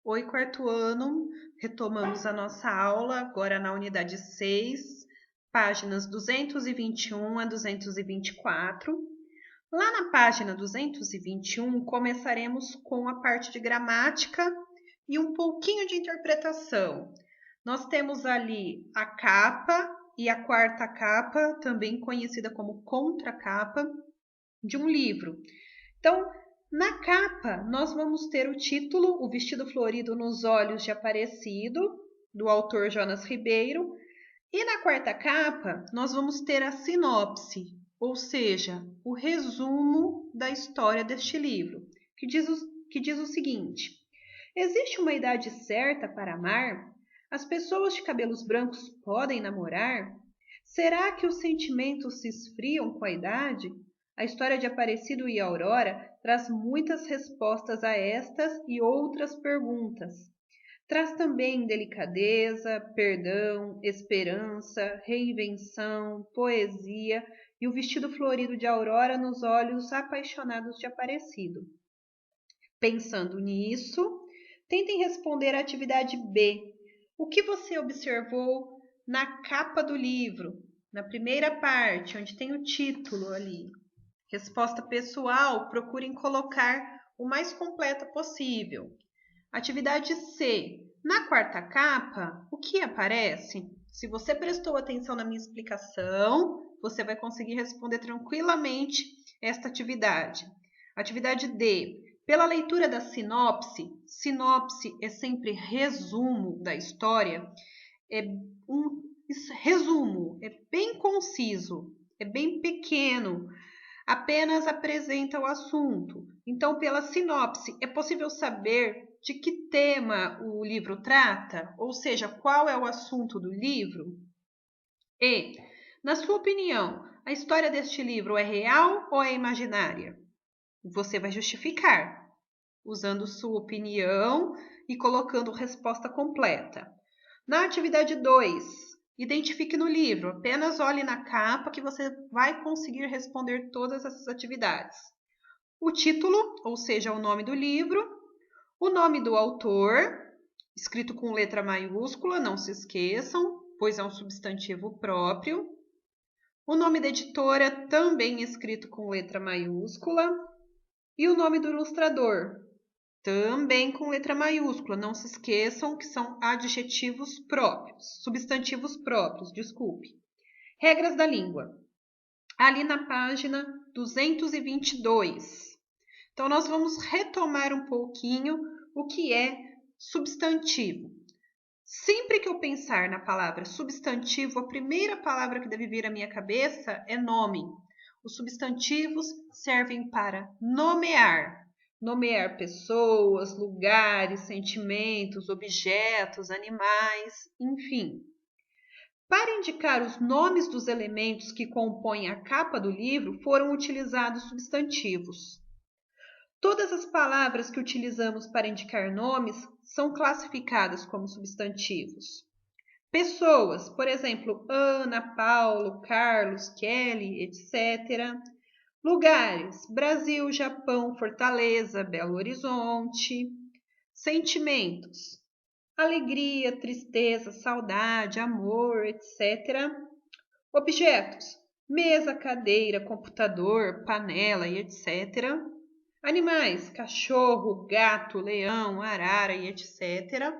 Oi, quarto ano. Retomamos a nossa aula agora na unidade 6, páginas 221 a 224. Lá na página 221, começaremos com a parte de gramática e um pouquinho de interpretação. Nós temos ali a capa e a quarta capa, também conhecida como contracapa, de um livro. Então, na capa, nós vamos ter o título O Vestido Florido nos Olhos de Aparecido, do autor Jonas Ribeiro. E na quarta capa, nós vamos ter a sinopse, ou seja, o resumo da história deste livro, que diz o seguinte: existe uma idade certa para amar? As pessoas de cabelos brancos podem namorar? Será que os sentimentos se esfriam com a idade? A história de Aparecido e Aurora traz muitas respostas a estas e outras perguntas. Traz também delicadeza, perdão, esperança, reinvenção, poesia e o vestido florido de Aurora nos olhos apaixonados de Aparecido. Pensando nisso, tentem responder a atividade B. O que você observou na capa do livro, na primeira parte, onde tem o título ali? Resposta pessoal, procurem colocar o mais completa possível. Atividade C. Na quarta capa, o que aparece? Se você prestou atenção na minha explicação, você vai conseguir responder tranquilamente esta atividade. Atividade D. Pela leitura da sinopse, sinopse é sempre resumo da história, é um resumo, é bem conciso, é bem pequeno, apenas apresenta o assunto. Então, pela sinopse, é possível saber de que tema o livro trata, ou seja, qual é o assunto do livro? E, na sua opinião, a história deste livro é real ou é imaginária? Você vai justificar, usando sua opinião e colocando resposta completa. Na atividade 2, identifique no livro. Apenas olhe na capa que você vai conseguir responder todas essas atividades. O título, ou seja, o nome do livro. O nome do autor, escrito com letra maiúscula, não se esqueçam, pois é um substantivo próprio. O nome da editora, também escrito com letra maiúscula. E o nome do ilustrador, também com letra maiúscula. Não se esqueçam que são adjetivos próprios, substantivos próprios, desculpe. Regras da língua. Ali na página 222. Então, nós vamos retomar um pouquinho o que é substantivo. Sempre que eu pensar na palavra substantivo, a primeira palavra que deve vir à minha cabeça é nome. Os substantivos servem para nomear. Nomear pessoas, lugares, sentimentos, objetos, animais, enfim. Para indicar os nomes dos elementos que compõem a capa do livro, foram utilizados substantivos. Todas as palavras que utilizamos para indicar nomes são classificadas como substantivos. Pessoas, por exemplo, Ana, Paulo, Carlos, Kelly, etc. Lugares, Brasil, Japão, Fortaleza, Belo Horizonte. Sentimentos, alegria, tristeza, saudade, amor, etc. Objetos, mesa, cadeira, computador, panela e etc. Animais, cachorro, gato, leão, arara e etc.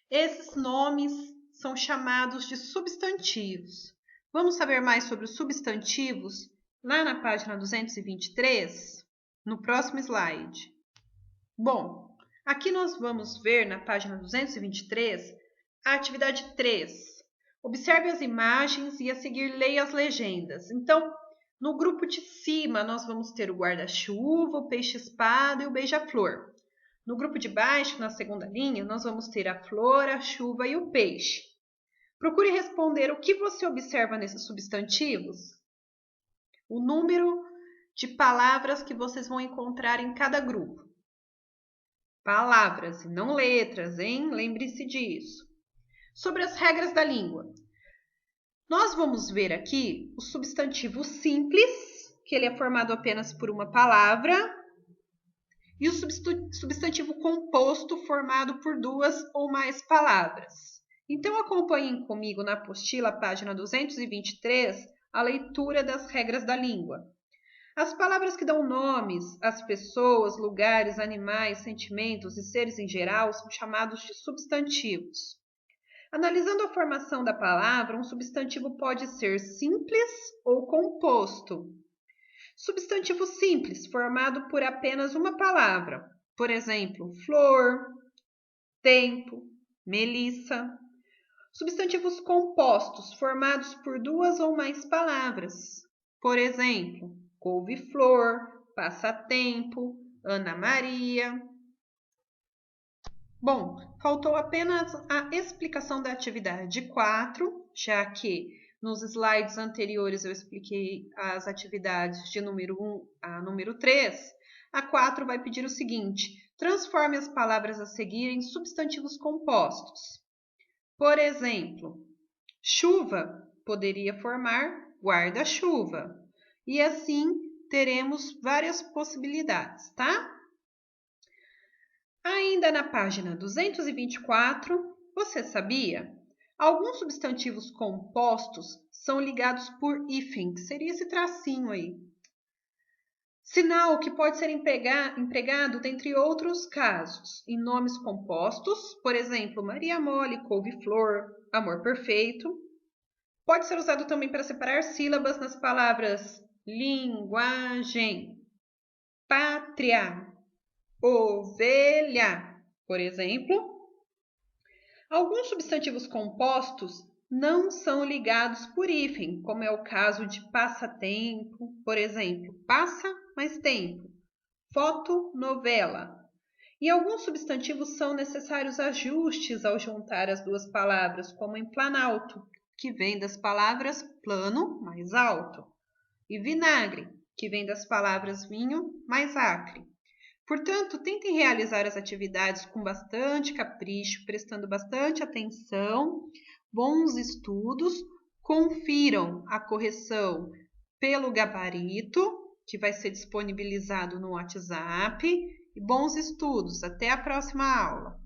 Esses nomes são chamados de substantivos. Vamos saber mais sobre os substantivos lá na página 223, no próximo slide. Bom, aqui nós vamos ver na página 223 a atividade 3. Observe as imagens e a seguir leia as legendas. Então, no grupo de cima, nós vamos ter o guarda-chuva, o peixe-espada e o beija-flor. No grupo de baixo, na segunda linha, nós vamos ter a flor, a chuva e o peixe. Procure responder o que você observa nesses substantivos. O número de palavras que vocês vão encontrar em cada grupo. Palavras e não letras, hein? Lembre-se disso. Sobre as regras da língua. Nós vamos ver aqui o substantivo simples, que ele é formado apenas por uma palavra, E o substantivo composto formado por duas ou mais palavras. Então, acompanhem comigo na apostila, página 223, a leitura das regras da língua. As palavras que dão nomes às pessoas, lugares, animais, sentimentos e seres em geral são chamados de substantivos. Analisando a formação da palavra, um substantivo pode ser simples ou composto. Substantivo simples, formado por apenas uma palavra. Por exemplo, flor, tempo, Melissa. Substantivos compostos, formados por duas ou mais palavras. Por exemplo, couve-flor, passatempo, Ana Maria. Bom, faltou apenas a explicação da atividade 4, já que nos slides anteriores eu expliquei as atividades de número 1 a número 3. A 4 vai pedir o seguinte: transforme as palavras a seguir em substantivos compostos. Por exemplo, chuva poderia formar guarda-chuva. E assim teremos várias possibilidades, tá? Ainda na página 224, você sabia? Alguns substantivos compostos são ligados por hífen, que seria esse tracinho aí. Sinal que pode ser empregado dentre outros casos, em nomes compostos, por exemplo, Maria Mole, couve-flor, amor perfeito. Pode ser usado também para separar sílabas nas palavras linguagem, pátria, ovelha, por exemplo. Alguns substantivos compostos não são ligados por hífen, como é o caso de passatempo, por exemplo, passa mais tempo, fotonovela. E alguns substantivos são necessários ajustes ao juntar as duas palavras, como em planalto, que vem das palavras plano mais alto, e vinagre, que vem das palavras vinho mais acre. Portanto, tentem realizar as atividades com bastante capricho, prestando bastante atenção, bons estudos, confiram a correção pelo gabarito, que vai ser disponibilizado no WhatsApp, e bons estudos. Até a próxima aula!